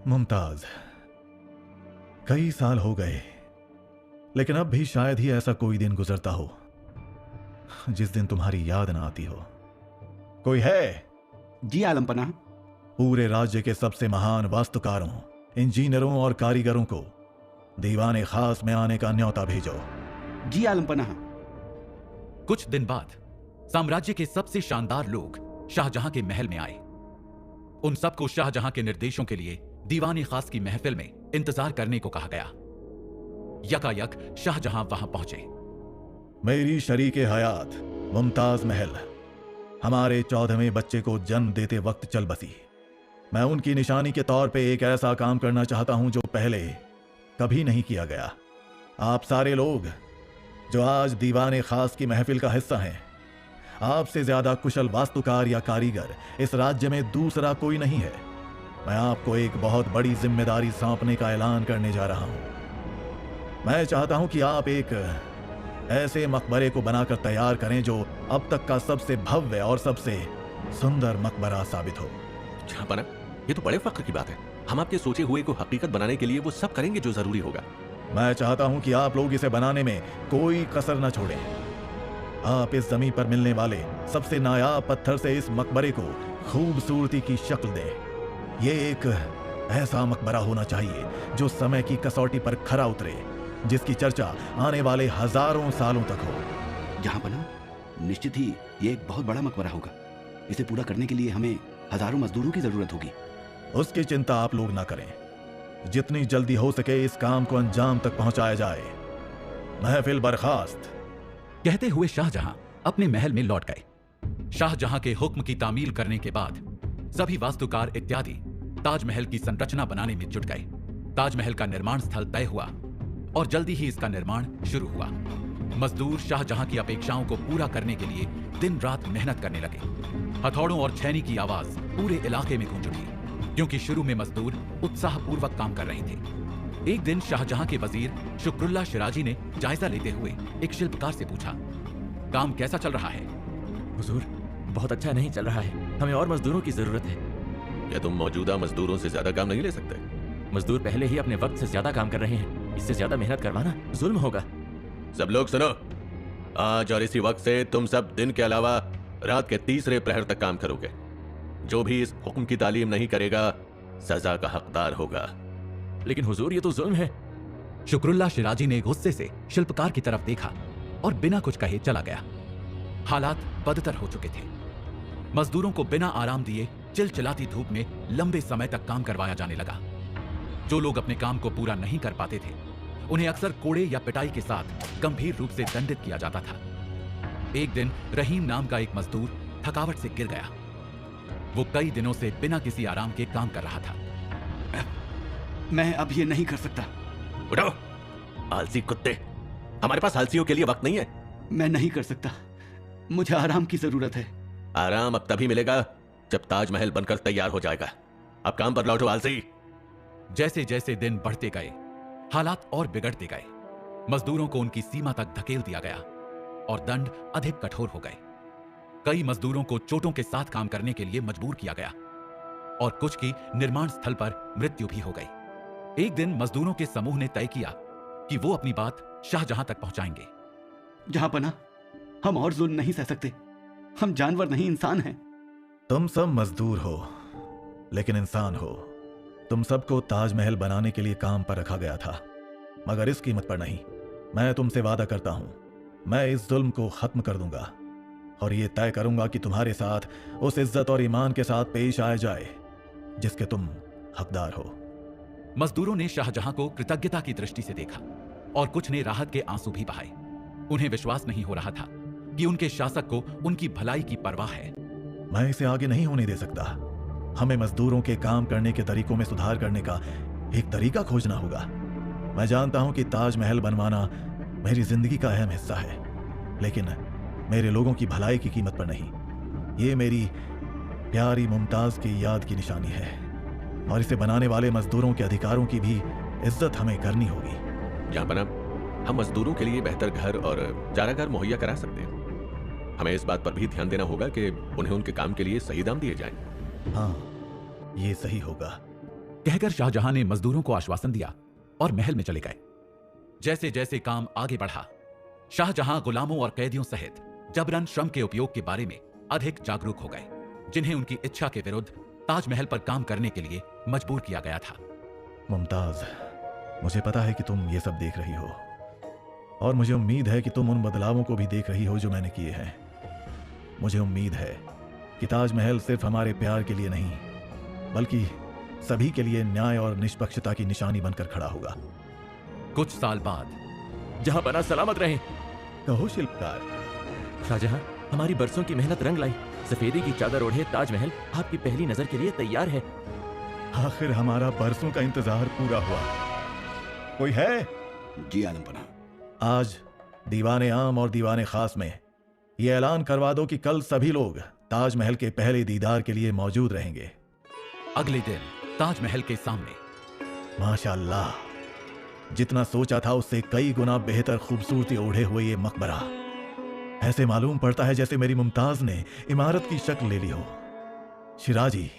मुमताज, कई साल हो गए, लेकिन अब भी शायद ही ऐसा कोई दिन गुजरता हो जिस दिन तुम्हारी याद ना आती हो। कोई है? जी आलमपना। पूरे राज्य के सबसे महान वास्तुकारों, इंजीनियरों और कारीगरों को दीवाने खास में आने का न्योता भेजो। जी आलमपना। कुछ दिन बाद साम्राज्य के सबसे शानदार लोग शाहजहां के महल में आए। उन सबको शाहजहां के निर्देशों के लिए दीवाने खास की महफिल में इंतजार करने को कहा गया। यकायक शाहजहां वहां पहुंचे। मेरी शरीके हयात मुमताज महल हमारे 14वें बच्चे को जन्म देते वक्त चल बसी। मैं उनकी निशानी के तौर पे एक ऐसा काम करना चाहता हूं जो पहले कभी नहीं किया गया। आप सारे लोग जो आज दीवाने खास की महफिल का हिस्सा हैं, आपसे ज्यादा कुशल वास्तुकार या कारीगर इस राज्य में दूसरा कोई नहीं है। मैं आपको एक बहुत बड़ी जिम्मेदारी सौंपने का ऐलान करने जा रहा हूं। मैं चाहता हूं कि आप एक ऐसे मकबरे को बनाकर तैयार करें जो अब तक का सबसे भव्य और सबसे सुंदर मकबरा साबित हो। जहांपना, ये तो बड़े फख्र की बात है। हम आपके सोचे हुए को हकीकत बनाने के लिए वो सब करेंगे जो जरूरी होगा। मैं चाहता हूं कि आप लोग इसे बनाने में कोई कसर न छोड़ें। आप इस जमीन पर मिलने वाले सबसे नायाब पत्थर से इस मकबरे को खूबसूरती की शक्ल दें। ये एक ऐसा मकबरा होना चाहिए जो समय की कसौटी पर खरा उतरे, जिसकी चर्चा आने वाले हजारों सालों तक हो। जहांपना, निश्चित ही ये एक बहुत बड़ा मकबरा होगा। इसे पूरा करने के लिए हमें हजारों मजदूरों की जरूरत होगी। उसकी चिंता आप लोग ना करें। जितनी जल्दी हो सके इस काम को अंजाम तक पहुंचाया जाए। महफिल बर्खास्त। कहते हुए शाहजहां अपने महल में लौट गए। शाहजहां के हुक्म की तामील करने के बाद सभी वास्तुकार इत्यादि ताजमहल की संरचना बनाने में जुट गए। ताजमहल का निर्माण स्थल तय हुआ और जल्दी ही इसका निर्माण शुरू हुआ। मजदूर शाहजहां की अपेक्षाओं को पूरा करने के लिए दिन रात मेहनत करने लगे। हथौड़ों और छैनी की आवाज पूरे इलाके में गूंज उठी, क्योंकि शुरू में मजदूर उत्साहपूर्वक काम कर रहे थे। एक दिन शाहजहां के वजीर शुक्रुल्लाह शिराजी ने जायजा लेते हुए एक शिल्पकार से पूछा, काम कैसा चल रहा है? हुजूर, बहुत अच्छा नहीं चल रहा है। हमें और मजदूरों की जरूरत है। क्या तुम मौजूदा मजदूरों से ज्यादा काम नहीं ले सकते? मजदूर पहले ही अपने वक्त से ज्यादा काम कर रहे हैं। इससे ज्यादा मेहनत करवाना जुल्म होगा। सब लोग सुनो, आज और इसी वक्त से तुम सब दिन के अलावा रात के तीसरे प्रहर तक काम करोगे। जो भी इस हुक्म की तालीम नहीं करेगा सजा का हकदार होगा। लेकिन हुजूर, ये तो जुल्म है। शुक्रुल्लाह शिराजी ने गुस्से से शिल्पकार की तरफ देखा और बिना कुछ कहे चला गया। हालात बदतर हो चुके थे। मजदूरों को बिना आराम दिए चिलचिलाती धूप में लंबे समय तक काम करवाया जाने लगा। जो लोग अपने काम को पूरा नहीं कर पाते थे, उन्हें अक्सर कोड़े या पिटाई के साथ गंभीर रूप से दंडित किया जाता था। एक दिन रहीम नाम का एक मजदूर थकावट से गिर गया। वो कई दिनों से बिना किसी आराम के काम कर रहा था। मैं अब ये नहीं कर सकता। उठो, आलसी कुत्ते, हमारे पास आलसियों के लिए वक्त नहीं है। मैं नहीं कर सकता, मुझे आराम की जरूरत है। आराम अब तभी मिलेगा जब ताजमहल बनकर तैयार हो जाएगा। अब काम पर लौटो आलसी। जैसे जैसे दिन बढ़ते गए, हालात और बिगड़ते गए। मजदूरों को उनकी सीमा तक धकेल दिया गया और दंड अधिक कठोर हो गए। कई मजदूरों को चोटों के साथ काम करने के लिए मजबूर किया गया और कुछ की निर्माण स्थल पर मृत्यु भी हो गई। एक दिन मजदूरों के समूह ने तय किया कि वो अपनी बात शाहजहां तक पहुंचाएंगे। जहांपना, हम और जुल्म नहीं सह सकते। हम जानवर नहीं, इंसान हैं। तुम सब मजदूर हो लेकिन इंसान हो। तुम सबको ताजमहल बनाने के लिए काम पर रखा गया था, मगर इस कीमत पर नहीं। मैं तुमसे वादा करता हूं, मैं इस जुल्म को खत्म कर दूंगा और ये तय करूंगा कि तुम्हारे साथ उस इज्जत और ईमान के साथ पेश आया जाए जिसके तुम हकदार हो। मजदूरों ने शाहजहां को कृतज्ञता की दृष्टि से देखा और कुछ ने राहत के आंसू भी बहाए। उन्हें विश्वास नहीं हो रहा था कि उनके शासक को उनकी भलाई की परवाह है। मैं इसे आगे नहीं होने दे सकता। हमें मजदूरों के काम करने के तरीकों में सुधार करने का एक तरीका खोजना होगा। मैं जानता हूं कि ताजमहल बनवाना मेरी जिंदगी का अहम हिस्सा है, लेकिन मेरे लोगों की भलाई की कीमत पर नहीं। ये मेरी प्यारी मुमताज की याद की निशानी है और इसे बनाने वाले मजदूरों के अधिकारों की भी इज्जत हमें करनी होगी। जहांपना, हम मजदूरों के लिए बेहतर घर और चारागार मुहैया करा सकते हैं। हमें इस बात पर भी ध्यान देना होगा कि उन्हें उनके काम के लिए सही दाम दिए जाएं। हाँ, ये सही होगा। कहकर शाहजहां ने मजदूरों को आश्वासन दिया और महल में चले गए। जैसे जैसे काम आगे बढ़ा, शाहजहां गुलामों और कैदियों सहित जबरन श्रम के उपयोग के बारे में अधिक जागरूक हो गए, जिन्हें उनकी इच्छा के विरुद्ध ताजमहल पर काम करने के लिए मजबूर किया गया था। मुमताज, मुझे पता है कि तुम ये सब देख रही हो और मुझे उम्मीद है कि तुम उन बदलावों को भी देख रही हो जो मैंने किए हैं। मुझे उम्मीद है कि ताजमहल सिर्फ हमारे प्यार के लिए नहीं, बल्कि सभी के लिए न्याय और निष्पक्षता की निशानी बनकर खड़ा होगा। कुछ साल बाद, जहां बना सलामत रहे। कहो शिल्पकार। शाहजहां, हमारी बरसों की मेहनत रंग लाई। सफेदी की चादर ओढ़े ताजमहल आपकी पहली नजर के लिए तैयार है। आखिर हमारा बरसों का इंतजार पूरा हुआ। कोई है? जी आलम पना। आज दीवाने आम और दीवाने खास में ये ऐलान करवा दो कि कल सभी लोग ताजमहल के पहले दीदार के लिए मौजूद रहेंगे। अगले दिन ताजमहल के सामने माशाअल्लाह, जितना सोचा था उससे कई गुना बेहतर खूबसूरती ओढ़े हुए ये मकबरा, ऐसे मालूम पड़ता है जैसे मेरी मुमताज ने इमारत की शक्ल ले ली हो। शिराजी,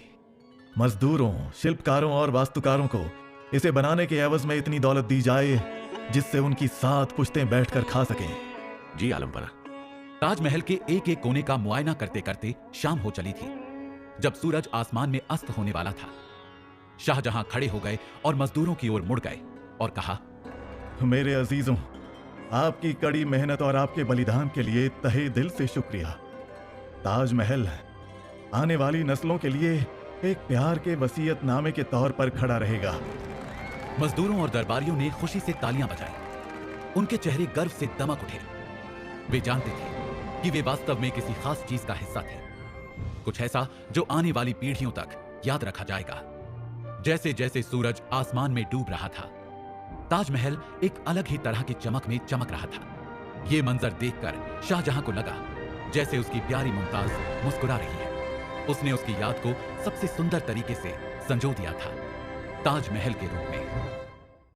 मजदूरों, शिल्पकारों और वास्तुकारों को इसे बनाने के एवज में इतनी दौलत दी जाए जिससे उनकी 7 पुश्तें बैठकर खा सकें। जी आलम पना। ताजमहल के एक एक कोने का मुआयना करते करते शाम हो चली थी। जब सूरज आसमान में अस्त होने वाला था, शाहजहां खड़े हो गए और मजदूरों की ओर मुड़ गए और कहा, मेरे अजीजों, आपकी कड़ी मेहनत और आपके बलिदान के लिए तहे दिल से शुक्रिया। ताजमहल आने वाली नस्लों के लिए एक प्यार के वसीयतनामे के तौर पर खड़ा रहेगा। मजदूरों और दरबारियों ने खुशी से तालियां बजाई। उनके चेहरे गर्व से दमक उठे। वे जानते थे कि वे वास्तव में किसी खास चीज का हिस्सा थे, कुछ ऐसा जो आने वाली पीढ़ियों तक याद रखा जाएगा। जैसे जैसे सूरज आसमान में डूब रहा था, ताजमहल एक अलग ही तरह की चमक में चमक रहा था। यह मंजर देखकर शाहजहां को लगा जैसे उसकी प्यारी मुमताज मुस्कुरा रही है। उसने उसकी याद को सबसे सुंदर तरीके से संजो दिया था, ताजमहल के रूप में।